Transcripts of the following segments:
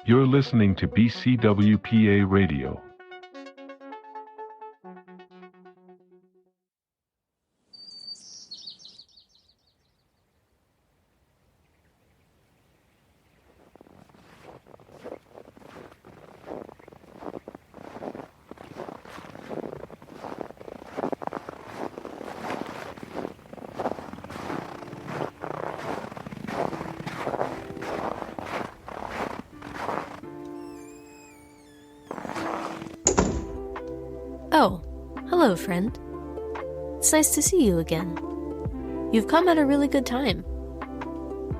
You're listening to BCWPA Radio. Oh, hello, friend. It's nice to see you again. You've come at a really good time.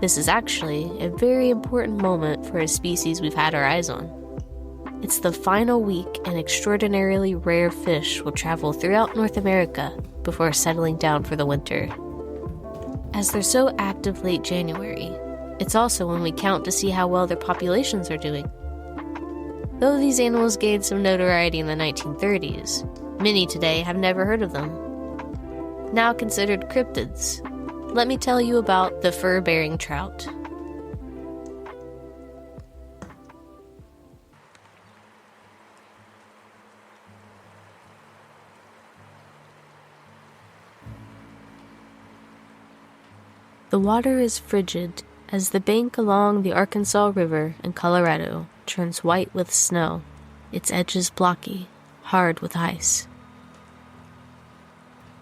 This is actually a very important moment for a species we've had our eyes on. It's the final week an extraordinarily rare fish will travel throughout North America before settling down for the winter. As they're so active late January, it's also when we count to see how well their populations are doing. Though these animals gained some notoriety in the 1930s, many today have never heard of them. Now considered cryptids, let me tell you about the fur-bearing trout. The water is frigid as the bank along the Arkansas River in Colorado turns white with snow, its edges blocky, hard with ice.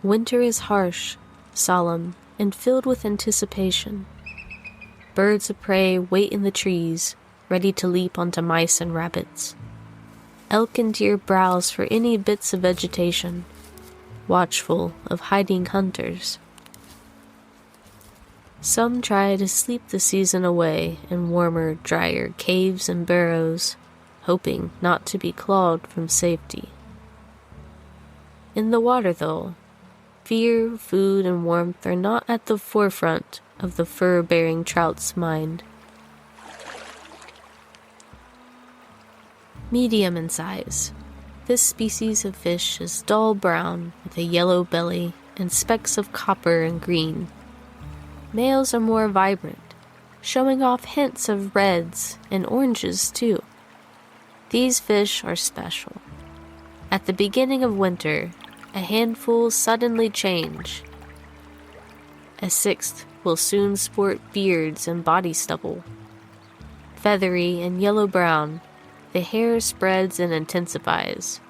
Winter is harsh, solemn, and filled with anticipation. Birds of prey wait in the trees, ready to leap onto mice and rabbits. Elk and deer browse for any bits of vegetation, watchful of hiding hunters. Some try to sleep the season away in warmer, drier caves and burrows, hoping not to be clawed from safety. In the water, though, fear, food, and warmth are not at the forefront of the fur-bearing trout's mind. Medium in size, this species of fish is dull brown with a yellow belly and specks of copper and green. Males are more vibrant, showing off hints of reds and oranges too. These fish are special. At the beginning of winter, a handful suddenly change. A sixth will soon sport beards and body stubble. Feathery and yellow-brown, the hair spreads and intensifies,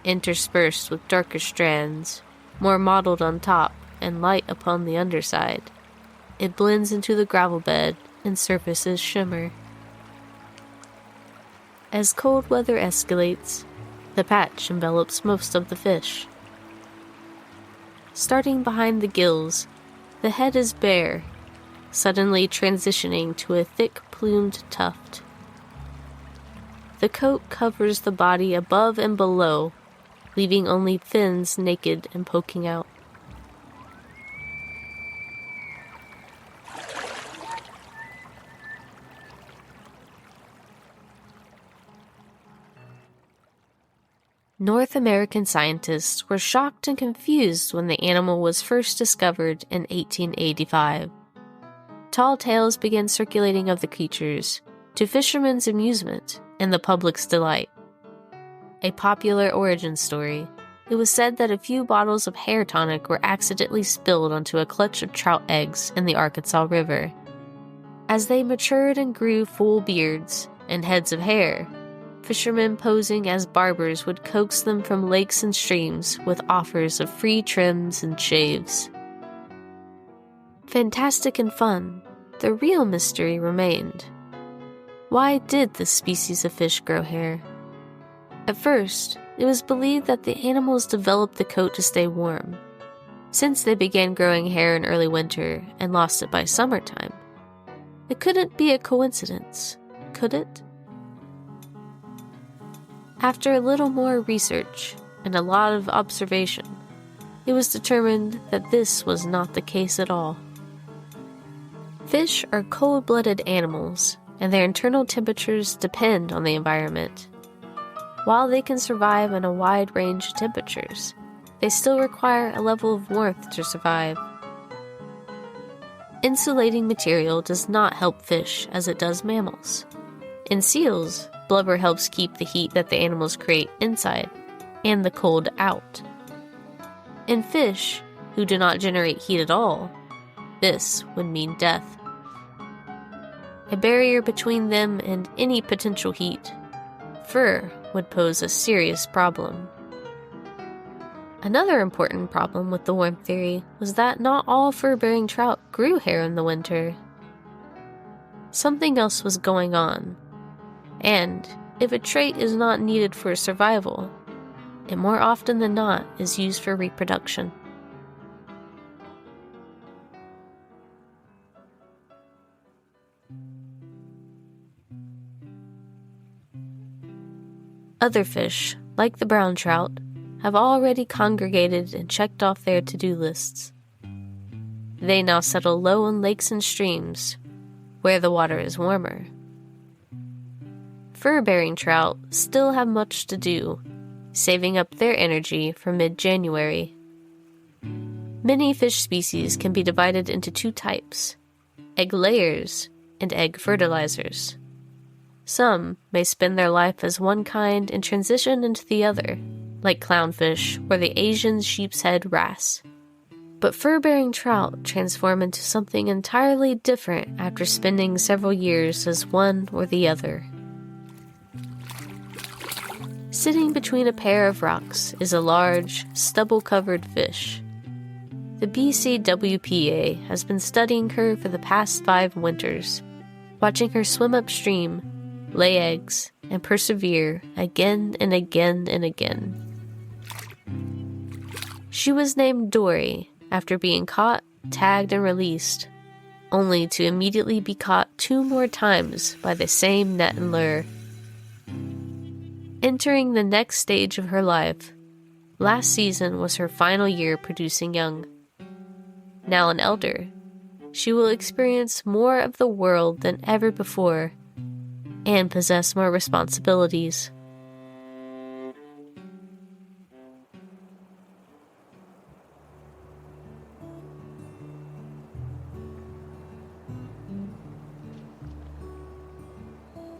interspersed with darker strands, more mottled on top and light upon the underside. It blends into the gravel bed and surfaces shimmer. As cold weather escalates, the patch envelops most of the fish. Starting behind the gills, the head is bare, suddenly transitioning to a thick plumed tuft. The coat covers the body above and below, leaving only fins naked and poking out. North American scientists were shocked and confused when the animal was first discovered in 1885. Tall tales began circulating of the creatures, to fishermen's amusement and the public's delight. A popular origin story, it was said that a few bottles of hair tonic were accidentally spilled onto a clutch of trout eggs in the Arkansas River. As they matured and grew full beards and heads of hair, fishermen posing as barbers would coax them from lakes and streams with offers of free trims and shaves. Fantastic and fun, the real mystery remained. Why did this species of fish grow hair? At first, it was believed that the animals developed the coat to stay warm. Since they began growing hair in early winter and lost it by summertime, it couldn't be a coincidence, could it? After a little more research and a lot of observation, it was determined that this was not the case at all. Fish are cold-blooded animals, and their internal temperatures depend on the environment. While they can survive in a wide range of temperatures, they still require a level of warmth to survive. Insulating material does not help fish as it does mammals. In seals, blubber helps keep the heat that the animals create inside, and the cold out. In fish, who do not generate heat at all, this would mean death. A barrier between them and any potential heat, fur would pose a serious problem. Another important problem with the warmth theory was that not all fur-bearing trout grew hair in the winter. Something else was going on, and if a trait is not needed for survival, it more often than not is used for reproduction. Other fish, like the brown trout, have already congregated and checked off their to-do lists. They now settle low in lakes and streams, where the water is warmer. Fur-bearing trout still have much to do, saving up their energy for mid-January. Many fish species can be divided into two types: egg layers and egg fertilizers. Some may spend their life as one kind and transition into the other, like clownfish or the Asian sheep's head wrasse. But fur-bearing trout transform into something entirely different after spending several years as one or the other. Sitting between a pair of rocks is a large, stubble-covered fish. The BCWPA has been studying her for the past 5 winters, watching her swim upstream, lay eggs, and persevere again and again and again. She was named Dory after being caught, tagged, and released, only to immediately be caught 2 more times by the same net and lure. Entering the next stage of her life, last season was her final year producing young. Now an elder, she will experience more of the world than ever before and possess more responsibilities.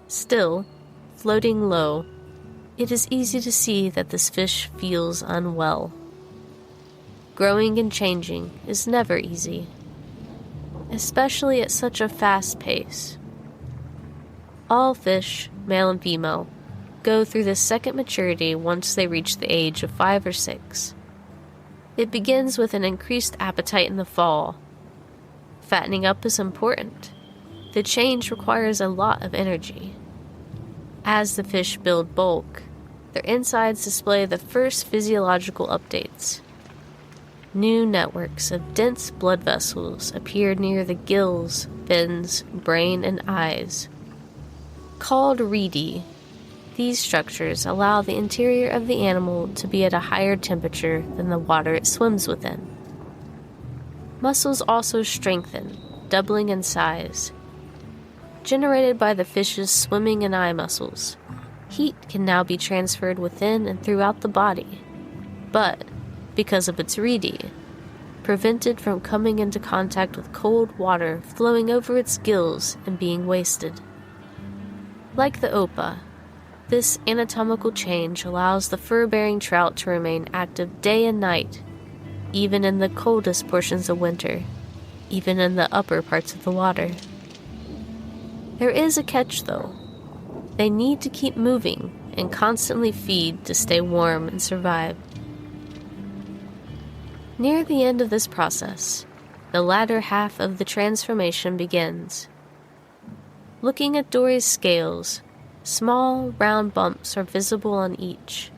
Still, floating low, it is easy to see that this fish feels unwell. Growing and changing is never easy, especially at such a fast pace. All fish, male and female, go through this second maturity once they reach the age of 5 or 6. It begins with an increased appetite in the fall. Fattening up is important. The change requires a lot of energy. As the fish build bulk, their insides display the first physiological updates. New networks of dense blood vessels appear near the gills, fins, brain, and eyes. Called reedy, these structures allow the interior of the animal to be at a higher temperature than the water it swims within. Muscles also strengthen, doubling in size. Generated by the fish's swimming and eye muscles, heat can now be transferred within and throughout the body, but, because of its reedy, prevented from coming into contact with cold water flowing over its gills and being wasted. Like the opa, this anatomical change allows the fur-bearing trout to remain active day and night, even in the coldest portions of winter, even in the upper parts of the water. There is a catch, though. They need to keep moving and constantly feed to stay warm and survive. Near the end of this process, the latter half of the transformation begins. Looking at Dory's scales, small, round bumps are visible on each.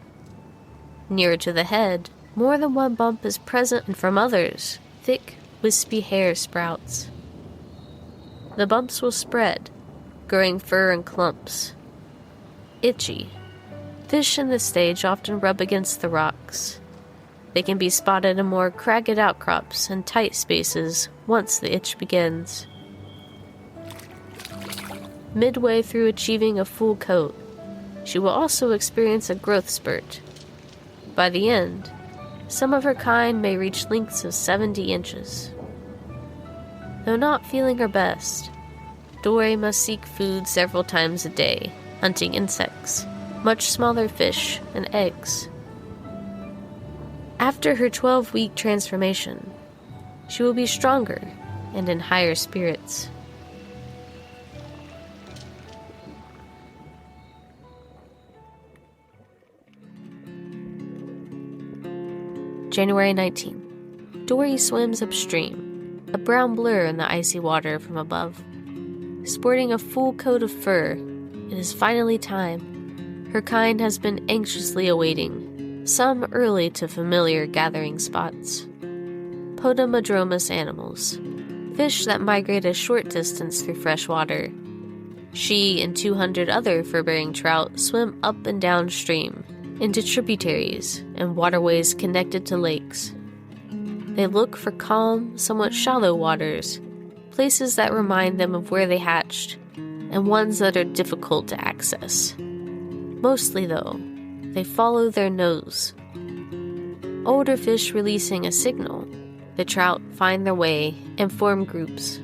Nearer to the head, more than one bump is present, and from others, thick, wispy hair sprouts. The bumps will spread, growing fur in clumps. Itchy. Fish in this stage often rub against the rocks. They can be spotted in more cragged outcrops and tight spaces once the itch begins. Midway through achieving a full coat, she will also experience a growth spurt. By the end, some of her kind may reach lengths of 70 inches. Though not feeling her best, Dory must seek food several times a day, hunting insects, much smaller fish, and eggs. After her 12-week transformation, she will be stronger and in higher spirits. January 19th. Dory swims upstream, a brown blur in the icy water from above. Sporting a full coat of fur, it is finally time. Her kind has been anxiously awaiting, some early to familiar gathering spots. Potamadromous animals, fish that migrate a short distance through fresh water. She and 200 other fur-bearing trout swim up and downstream, into tributaries and waterways connected to lakes. They look for calm, somewhat shallow waters, places that remind them of where they hatched, and ones that are difficult to access. Mostly, though, they follow their nose. Older fish releasing a signal, the trout find their way and form groups.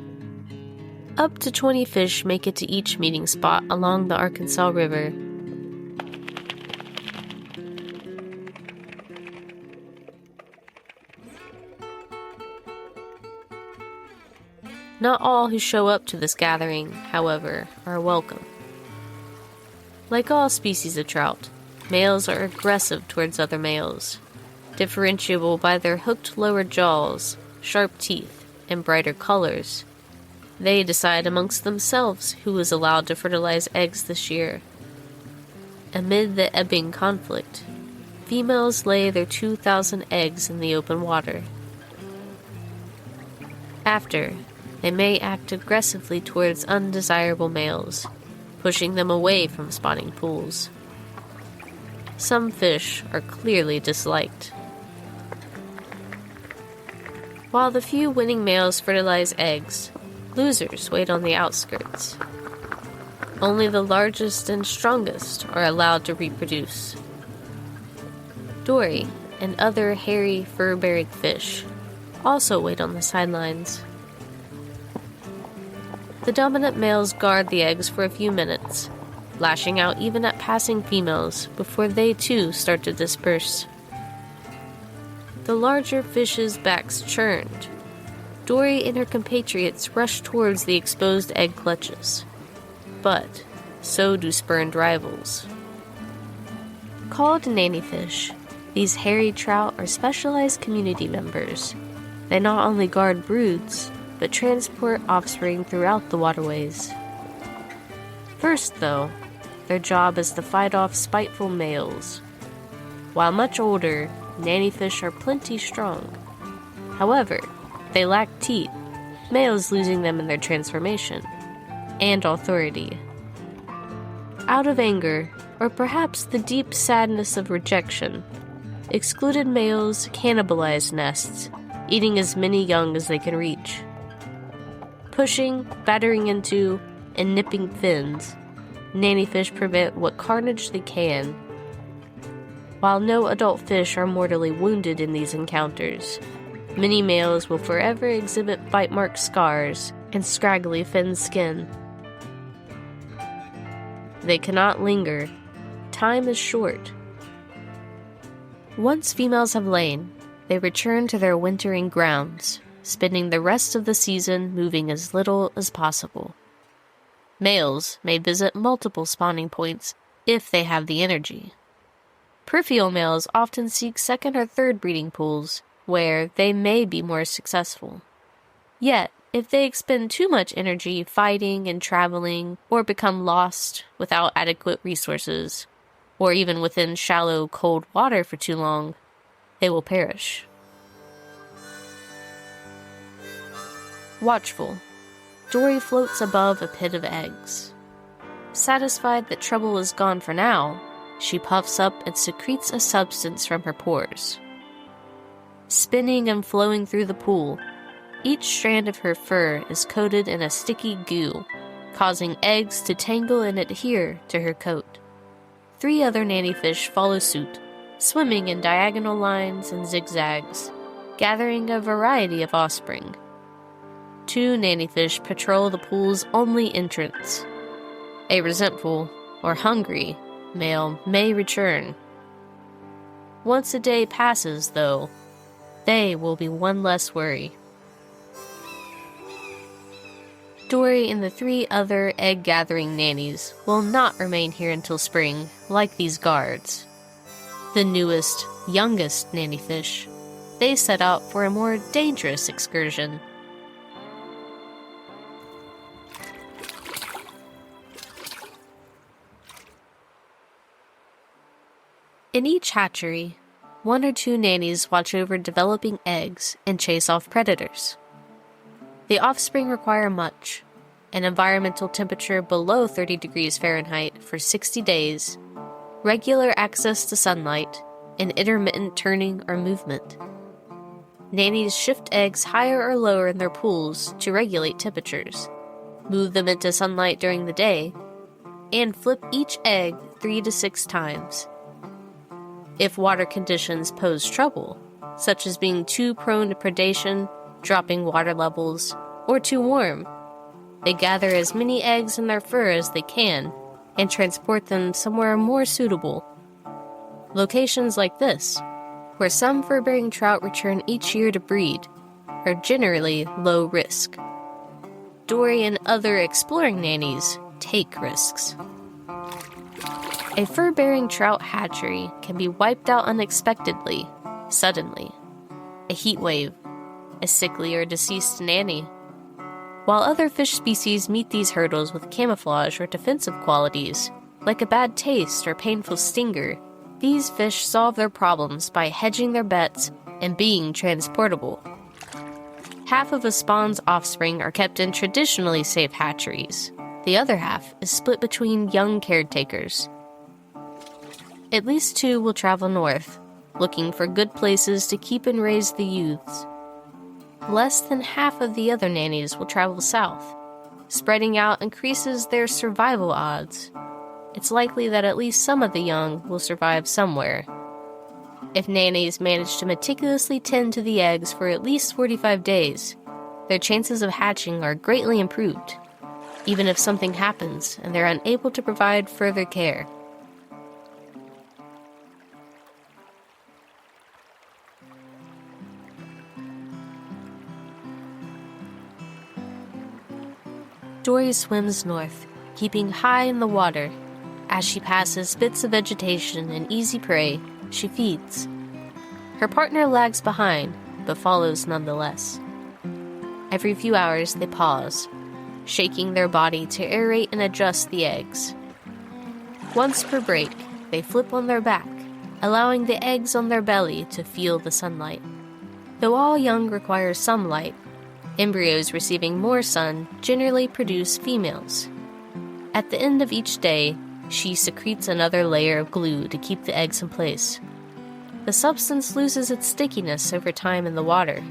Up to 20 fish make it to each meeting spot along the Arkansas River. Not all who show up to this gathering, however, are welcome. Like all species of trout, males are aggressive towards other males, differentiable by their hooked lower jaws, sharp teeth, and brighter colors. They decide amongst themselves who is allowed to fertilize eggs this year. Amid the ebbing conflict, females lay their 2,000 eggs in the open water. After, they may act aggressively towards undesirable males, pushing them away from spawning pools. Some fish are clearly disliked. While the few winning males fertilize eggs, losers wait on the outskirts. Only the largest and strongest are allowed to reproduce. Dory and other hairy fur-bearing fish also wait on the sidelines. The dominant males guard the eggs for a few minutes, lashing out even at passing females before they too start to disperse. The larger fish's backs churned. Dory and her compatriots rush towards the exposed egg clutches. But so do spurned rivals. Called nannyfish, these hairy trout are specialized community members. They not only guard broods, but transport offspring throughout the waterways. First, though, their job is to fight off spiteful males. While much older, nannyfish are plenty strong. However, they lack teeth, males losing them in their transformation, and authority. Out of anger, or perhaps the deep sadness of rejection, excluded males cannibalize nests, eating as many young as they can reach. Pushing, battering into, and nipping fins, nannyfish prevent what carnage they can. While no adult fish are mortally wounded in these encounters, many males will forever exhibit bite-marked scars and scraggly fin skin. They cannot linger. Time is short. Once females have lain, they return to their wintering grounds, spending the rest of the season moving as little as possible. Males may visit multiple spawning points if they have the energy. Peripheral males often seek second or third breeding pools, where they may be more successful. Yet, if they expend too much energy fighting and traveling, or become lost without adequate resources, or even within shallow, cold water for too long, they will perish. Watchful, Dory floats above a pit of eggs. Satisfied that trouble is gone for now, she puffs up and secretes a substance from her pores. Spinning and flowing through the pool, each strand of her fur is coated in a sticky goo, causing eggs to tangle and adhere to her coat. 3 other nannyfish follow suit, swimming in diagonal lines and zigzags, gathering a variety of offspring. 2 nannyfish patrol the pool's only entrance. A resentful, or hungry, male may return. Once a day passes, though, they will be one less worry. Dory and the 3 other egg-gathering nannies will not remain here until spring, like these guards. The newest, youngest nannyfish, they set out for a more dangerous excursion. In each hatchery, 1 or 2 nannies watch over developing eggs and chase off predators. The offspring require much: an environmental temperature below 30 degrees Fahrenheit for 60 days, regular access to sunlight, and intermittent turning or movement. Nannies shift eggs higher or lower in their pools to regulate temperatures, move them into sunlight during the day, and flip each egg 3 to 6 times. If water conditions pose trouble, such as being too prone to predation, dropping water levels, or too warm, they gather as many eggs in their fur as they can and transport them somewhere more suitable. Locations like this, where some fur-bearing trout return each year to breed, are generally low risk. Dory and other exploring nannies take risks. A fur-bearing trout hatchery can be wiped out unexpectedly, suddenly. A heat wave, a sickly or deceased nanny. While other fish species meet these hurdles with camouflage or defensive qualities, like a bad taste or painful stinger, these fish solve their problems by hedging their bets and being transportable. Half of a spawn's offspring are kept in traditionally safe hatcheries. The other half is split between young caretakers. At least 2 will travel north, looking for good places to keep and raise the youths. Less than half of the other nannies will travel south. Spreading out increases their survival odds. It's likely that at least some of the young will survive somewhere. If nannies manage to meticulously tend to the eggs for at least 45 days, their chances of hatching are greatly improved, even if something happens and they're unable to provide further care. Dory swims north, keeping high in the water. As she passes bits of vegetation and easy prey, she feeds. Her partner lags behind, but follows nonetheless. Every few hours they pause, shaking their body to aerate and adjust the eggs. Once per break, they flip on their back, allowing the eggs on their belly to feel the sunlight. Though all young require some light, embryos receiving more sun generally produce females. At the end of each day, she secretes another layer of glue to keep the eggs in place. The substance loses its stickiness over time in the water.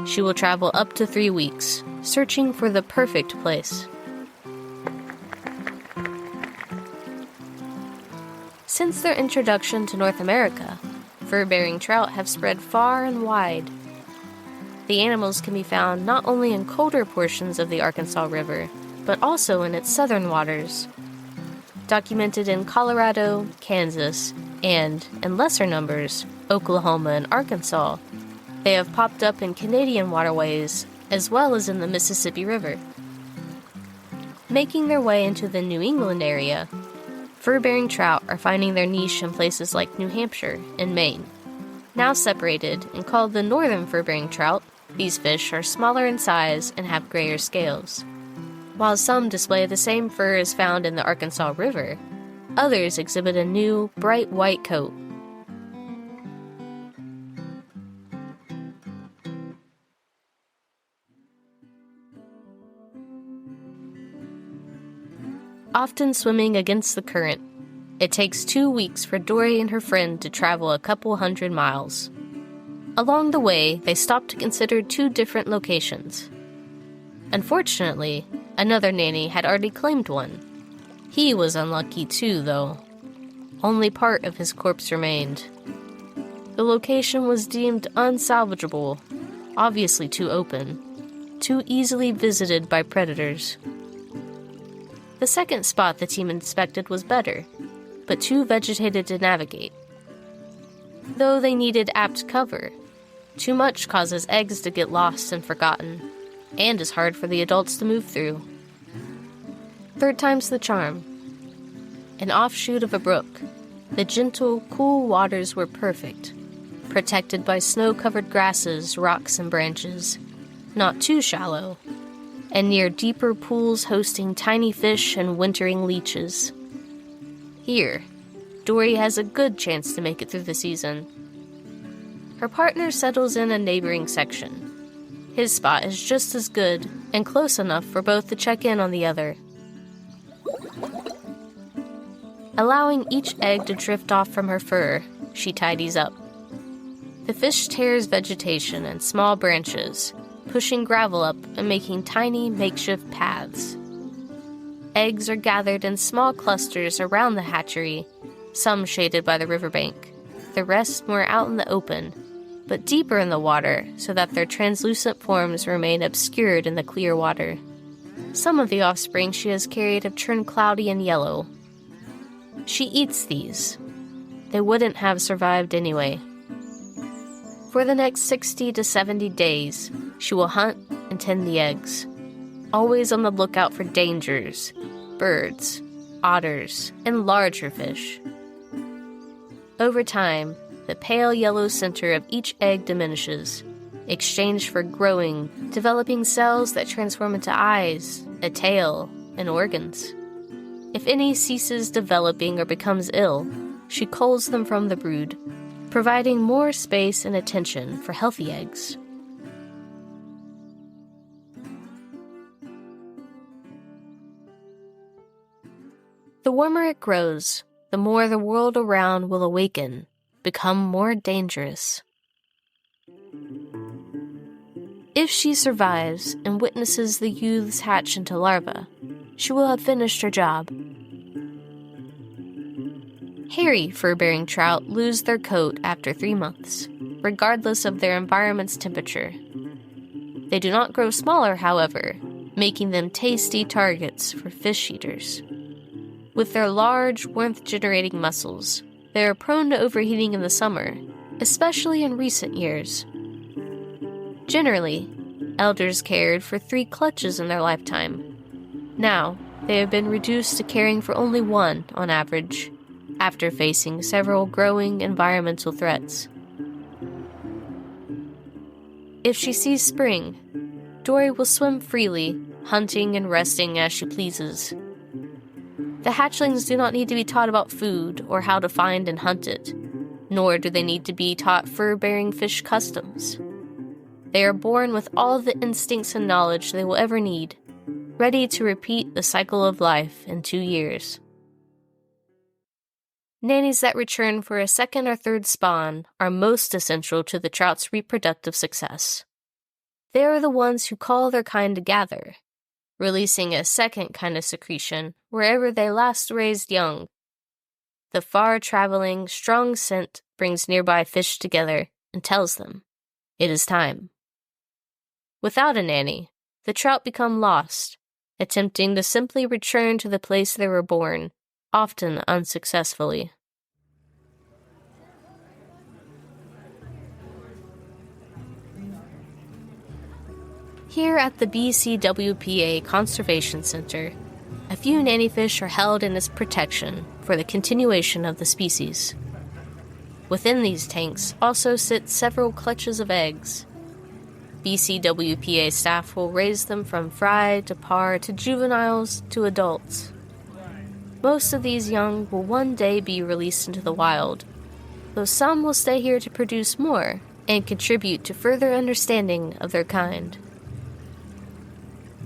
She will travel up to 3 weeks, searching for the perfect place. Since their introduction to North America, fur-bearing trout have spread far and wide. The animals can be found not only in colder portions of the Arkansas River, but also in its southern waters. Documented in Colorado, Kansas, and, in lesser numbers, Oklahoma and Arkansas, they have popped up in Canadian waterways as well as in the Mississippi River. Making their way into the New England area, fur-bearing trout are finding their niche in places like New Hampshire and Maine. Now separated and called the northern fur-bearing trout, these fish are smaller in size and have grayer scales. While some display the same fur as found in the Arkansas River, others exhibit a new, bright white coat. Often swimming against the current, it takes 2 weeks for Dory and her friend to travel a couple hundred miles. Along the way, they stop to consider 2 different locations. Unfortunately, another nanny had already claimed one. He was unlucky too, though. Only part of his corpse remained. The location was deemed unsalvageable, obviously too open. too easily visited by predators. The second spot the team inspected was better, but too vegetated to navigate. Though they needed apt cover, too much causes eggs to get lost and forgotten, and is hard for the adults to move through. Third time's the charm. An offshoot of a brook, the gentle, cool waters were perfect, protected by snow-covered grasses, rocks, and branches, not too shallow, and near deeper pools hosting tiny fish and wintering leeches. Here, Dory has a good chance to make it through the season. Her partner settles in a neighboring section. His spot is just as good and close enough for both to check in on the other. Allowing each egg to drift off from her fur, she tidies up. The fish tears vegetation and small branches, pushing gravel up and making tiny makeshift paths. Eggs are gathered in small clusters around the hatchery, some shaded by the riverbank, the rest more out in the open, but deeper in the water so that their translucent forms remain obscured in the clear water. Some of the offspring she has carried have turned cloudy and yellow. She eats these. They wouldn't have survived anyway. For the next 60 to 70 days, she will hunt and tend the eggs, always on the lookout for dangers, birds, otters, and larger fish. Over time, the pale yellow center of each egg diminishes, exchanged for growing, developing cells that transform into eyes, a tail, and organs. If any ceases developing or becomes ill, she culls them from the brood, providing more space and attention for healthy eggs. The warmer it grows, the more the world around will awaken, become more dangerous. If she survives and witnesses the youths hatch into larvae, she will have finished her job. Hairy fur-bearing trout lose their coat after 3 months, regardless of their environment's temperature. They do not grow smaller, however, making them tasty targets for fish eaters. With their large, warmth-generating muscles, they are prone to overheating in the summer, especially in recent years. Generally, elders cared for 3 clutches in their lifetime. Now, they have been reduced to caring for only 1 on average, after facing several growing environmental threats. If she sees spring, Dory will swim freely, hunting and resting as she pleases. The hatchlings do not need to be taught about food or how to find and hunt it, nor do they need to be taught fur-bearing fish customs. They are born with all the instincts and knowledge they will ever need, ready to repeat the cycle of life in 2 years. Nannies that return for a second or third spawn are most essential to the trout's reproductive success. They are the ones who call their kind to gather, releasing a second kind of secretion wherever they last raised young. The far-traveling, strong scent brings nearby fish together and tells them, it is time. Without a nanny, the trout become lost, attempting to simply return to the place they were born, often unsuccessfully. Here at the BCWPA Conservation Center, a few nannyfish are held in its protection for the continuation of the species. Within these tanks also sit several clutches of eggs. BCWPA staff will raise them from fry to par to juveniles to adults. Most of these young will one day be released into the wild, though some will stay here to produce more and contribute to further understanding of their kind.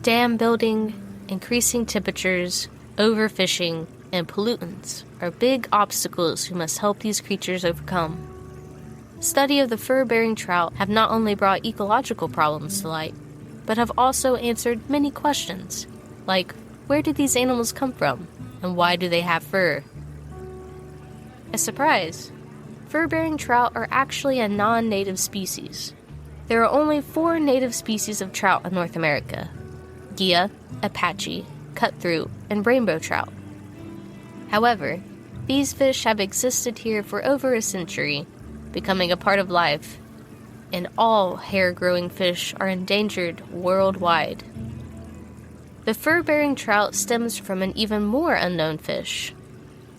Dam building, increasing temperatures, overfishing, and pollutants are big obstacles we must help these creatures overcome. Study of the fur-bearing trout have not only brought ecological problems to light, but have also answered many questions, like where did these animals come from, and why do they have fur? A surprise, fur-bearing trout are actually a non-native species. There are only 4 native species of trout in North America: Gia, Apache, cutthroat, and rainbow trout. However, these fish have existed here for over a century, becoming a part of life, and all hair-growing fish are endangered worldwide. The fur-bearing trout stems from an even more unknown fish,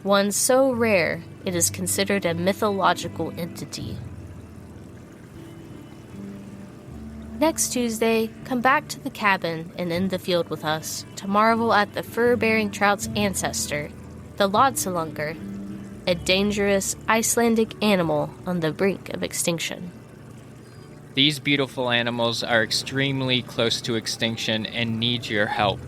one so rare it is considered a mythological entity. Next Tuesday, come back to the cabin and in the field with us to marvel at the fur-bearing trout's ancestor, the Lodsalunker, a dangerous Icelandic animal on the brink of extinction. These beautiful animals are extremely close to extinction and need your help.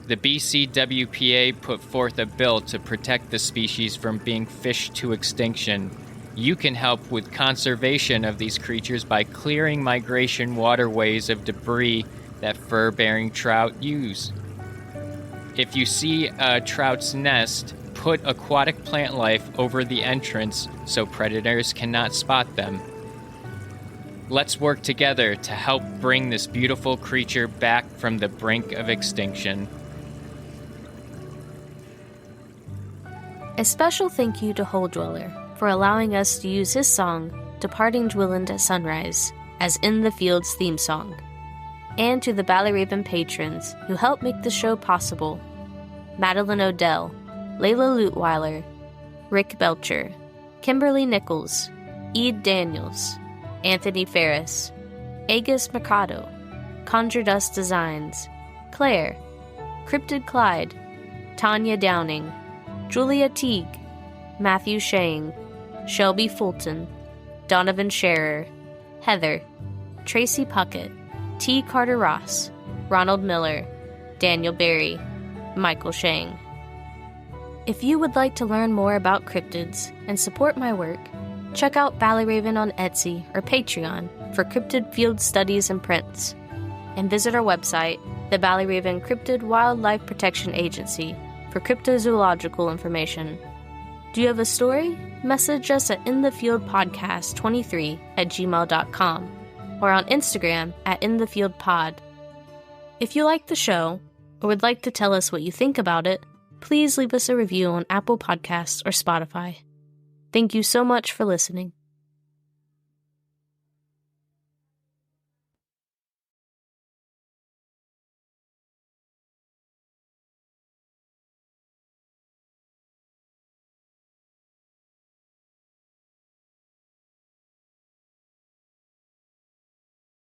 The BCWPA put forth a bill to protect the species from being fished to extinction. You can help with conservation of these creatures by clearing migration waterways of debris that fur-bearing trout use. If you see a trout's nest, put aquatic plant life over the entrance so predators cannot spot them. Let's work together to help bring this beautiful creature back from the brink of extinction. A special thank you to Hole Dweller for allowing us to use his song, Departing Dwilland at Sunrise, as In the Fields theme song, and to the Ballyraven patrons who helped make the show possible: Madeline Odell, Layla Lutweiler, Rick Belcher, Kimberly Nichols, Ede Daniels, Anthony Ferris, Agus Mercado, Conjure Dust Designs, Claire, Cryptid Clyde, Tanya Downing, Julia Teague, Matthew Shang, Shelby Fulton, Donovan Scherer, Heather, Tracy Puckett, T. Carter Ross, Ronald Miller, Daniel Berry, Michael Shang. If you would like to learn more about cryptids and support my work, check out Ballyraven on Etsy or Patreon for cryptid field studies and prints, and visit our website, the Ballyraven Cryptid Wildlife Protection Agency, for cryptozoological information. Do you have a story? Message us at inthefieldpodcast23@gmail.com or on Instagram at inthefieldpod. If you like the show or would like to tell us what you think about it, please leave us a review on Apple Podcasts or Spotify. Thank you so much for listening.